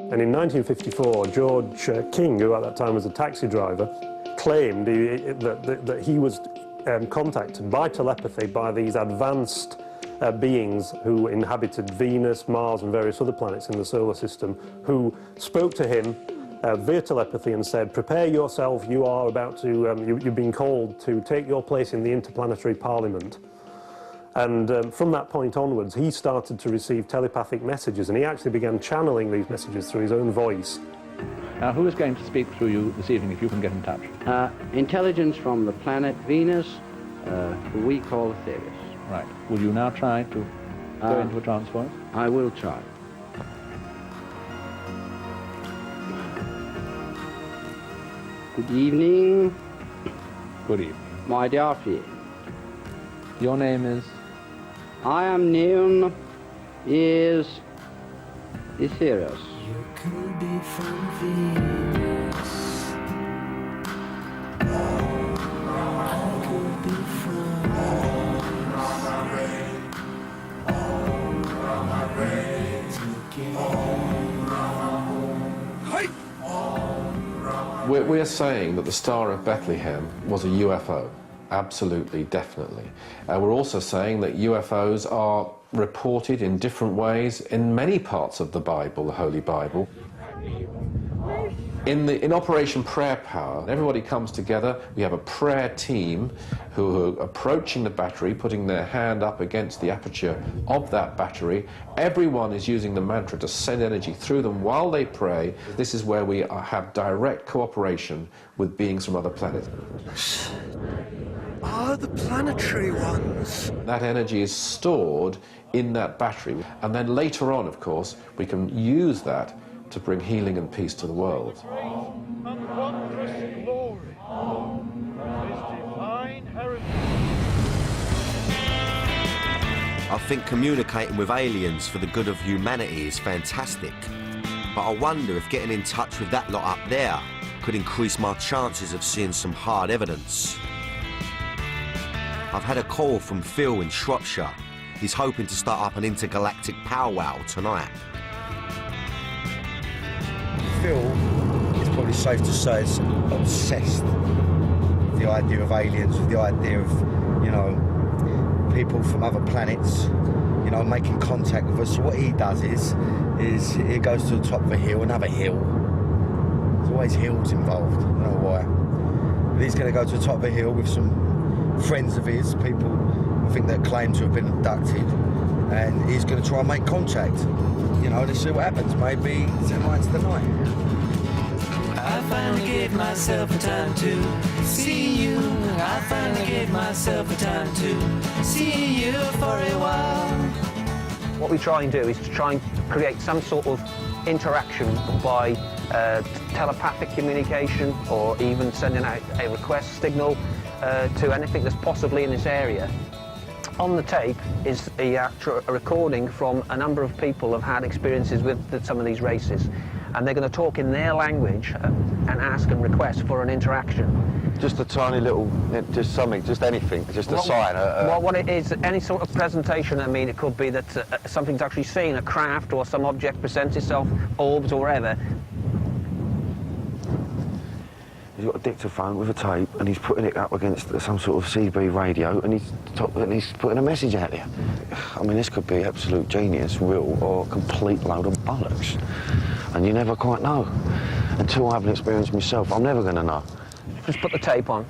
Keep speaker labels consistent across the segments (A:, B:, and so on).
A: And in 1954, George King, who at that time was a taxi driver, claimed that he was contacted by telepathy by these advanced beings who inhabited Venus, Mars and various other planets in the solar system, who spoke to him via telepathy and said, prepare yourself, you are about to, you've been called to take your place in the interplanetary parliament. And from that point onwards, he started to receive telepathic messages, and he actually began channeling these messages through his own voice.
B: Now, who is going to speak through you this evening, if you can get in touch?
C: Intelligence from the planet Venus, who we call Ethereus.
B: Right. Will you now try to go into a trance voice?
C: I will try. Good evening.
B: Good evening.
C: My dear friend.
B: Your name is?
C: I am known as Ethereus.
D: You could be from Venus. I could be from
E: We're saying that the Star of Bethlehem was a UFO. Absolutely, definitely. We're also saying that UFOs are reported in different ways in many parts of the Bible, the Holy Bible. In Operation Prayer Power, everybody comes together. We have a prayer team who are approaching the battery, putting their hand up against the aperture of that battery. Everyone is using the mantra to send energy through them while they pray. This is where we have direct cooperation with beings from other planets.
D: Ah, the planetary ones.
E: That energy is stored in that battery, and then later on, of course, we can use that to bring healing and peace to the world.
F: I think communicating with aliens for the good of humanity is fantastic, but I wonder if getting in touch with that lot up there could increase my chances of seeing some hard evidence. I've had a call from Phil in Shropshire. He's hoping to start up an intergalactic powwow tonight.
G: Phil, it's probably safe to say, is obsessed with the idea of aliens, with the idea of, you know, people from other planets, you know, making contact with us. So what he does is he goes to the top of a hill, another hill. There's always hills involved, I don't know why. But he's going to go to the top of a hill with some friends of his, people I think that claim to have been abducted, and he's going to try and make contact. You know, let's see what happens. Maybe tonight's the night.
D: I finally gave myself a time to see you. I finally gave myself a time to see you for a while.
H: What we try and do is to try and create some sort of interaction by telepathic communication, or even sending out a request signal to anything that's possibly in this area. On the tape is a recording from a number of people who have had experiences with some of these races, and they're going to talk in their language and ask and request for an interaction.
I: Just a tiny little, just something, just anything, just a sign.
H: Well, what it is, any sort of presentation. I mean, it could be that something's actually seen, a craft or some object presents itself, orbs or whatever.
I: He's got a dictaphone with a tape, and he's putting it up against some sort of CB radio, and he's putting a message out there. I mean, this could be absolute genius, real, or a complete load of bollocks. And you never quite know. Until I have an experience myself, I'm never going to know.
H: Just put the tape on.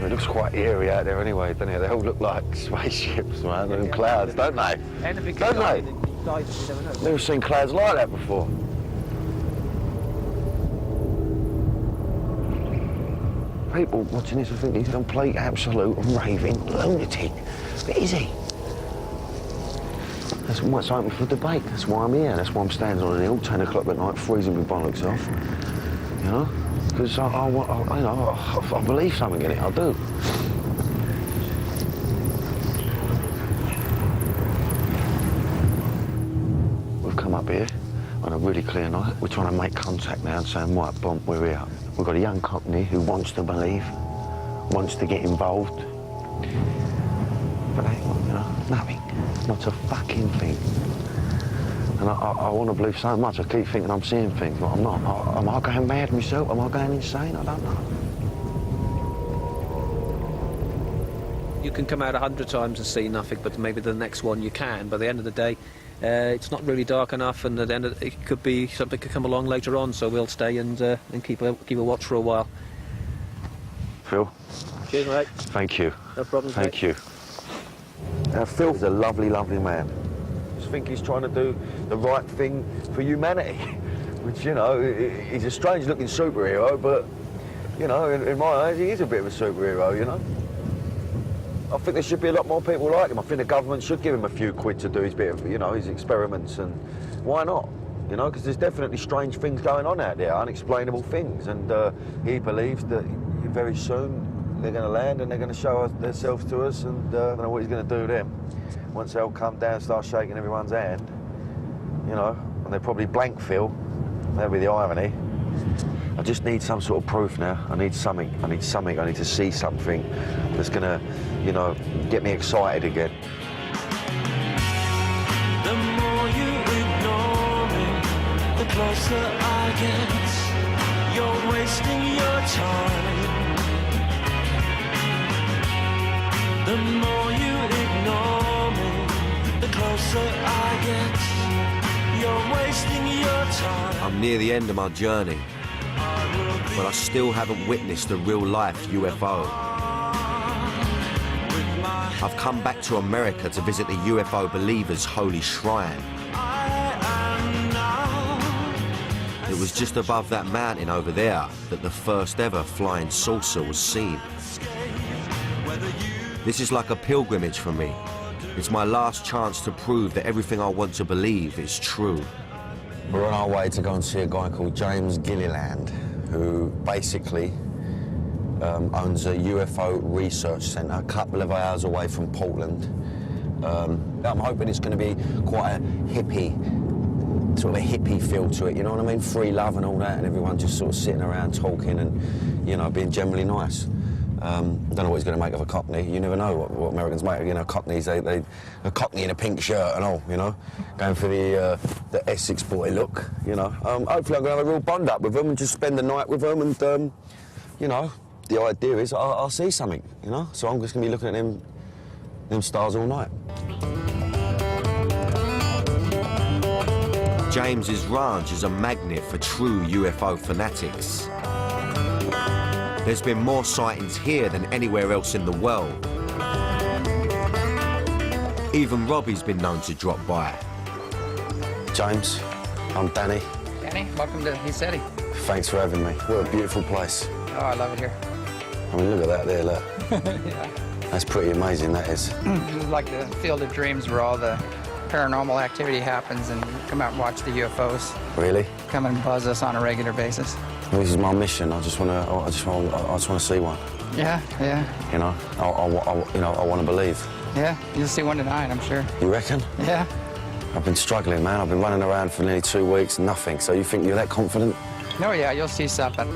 I: It looks quite eerie out there anyway, doesn't it? They all look like spaceships, man, and clouds, don't they? Don't they? Never seen clouds like that before. People watching this, I think he's a complete, absolute raving lunatic. But is he? That's what's open for debate. That's why I'm here. That's why I'm standing on an hill, 10 o'clock at night, freezing my bollocks off. You know, because I believe something in it. I do. We've come up here on a really clear night. We're trying to make contact now and saying, right, bomb, we're here. We've got a young cockney who wants to believe, wants to get involved. But they, you know, nothing. Not a fucking thing. And I want to believe so much. I keep thinking I'm seeing things, but I'm not. Am I going mad myself? Am I going insane? I don't know.
H: You can come out 100 times and see nothing, but maybe the next one you can. By the end of the day, it's not really dark enough, and at the end of it could be something could come along later on. So we'll stay and keep a watch for a while.
I: Phil.
H: Cheers, mate.
I: Thank you.
H: No problem.
I: Thank you. Now, Phil's a lovely, lovely man. I just think he's trying to do the right thing for humanity, which, you know, he's a strange-looking superhero, but, you know, in my eyes, he is a bit of a superhero, you know. I think there should be a lot more people like him. I think the government should give him a few quid to do his bit of, you know, his experiments, and why not? You know, because there's definitely strange things going on out there, unexplainable things, and he believes that very soon they're going to land and they're going to show themselves to us, and I don't know what he's going to do then. Once they all come down and start shaking everyone's hand, you know, and they probably blank Phil. That'll be the irony. I just need some sort of proof now. I need something. I need something. I need to see something that's going to, you know, get me excited again.
D: The more you ignore me, the closer I get. You're wasting your time. The more you ignore me, the closer I get. You're wasting your time.
F: I'm near the end of my journey, but I still haven't witnessed a real-life UFO. I've come back to America to visit the UFO believers' holy shrine. It was just above that mountain over there that the first ever flying saucer was seen. This is like a pilgrimage for me. It's my last chance to prove that everything I want to believe is true.
I: We're on our way to go and see a guy called James Gilliland, who basically owns a UFO research centre a couple of hours away from Portland. I'm hoping it's going to be quite a hippie, sort of a hippie feel to it, you know what I mean? Free love and all that, and everyone just sort of sitting around talking and, you know, being generally nice. I don't know what he's going to make of a cockney. You never know what Americans make. You know, cockneys, a cockney in a pink shirt and all, you know, going for the Essex boy look, you know. Hopefully I'm going to have a real bond up with them and just spend the night with them, and, you know, the idea is I'll see something, you know. So I'm just going to be looking at them stars all night.
F: James's ranch is a magnet for true UFO fanatics. There's been more sightings here than anywhere else in the world. Even Robbie's been known to drop by.
I: James, I'm Danny.
J: Danny, welcome to ECETI.
I: Thanks for having me. What a beautiful place.
J: Oh, I love it here.
I: I mean, look at that there, look.
J: Yeah.
I: That's pretty amazing, that is.
J: This is like the field of dreams where all the paranormal activity happens, and you come out and watch the UFOs.
I: Really?
J: Come and buzz us on a regular basis.
I: Well, this is my mission. I just want to see one.
J: Yeah, yeah.
I: You know, I want to believe.
J: Yeah, you'll see one tonight, I'm sure.
I: You reckon?
J: Yeah.
I: I've been struggling, man. I've been running around for nearly 2 weeks, nothing. So you think you're that confident?
J: No, yeah, you'll see something.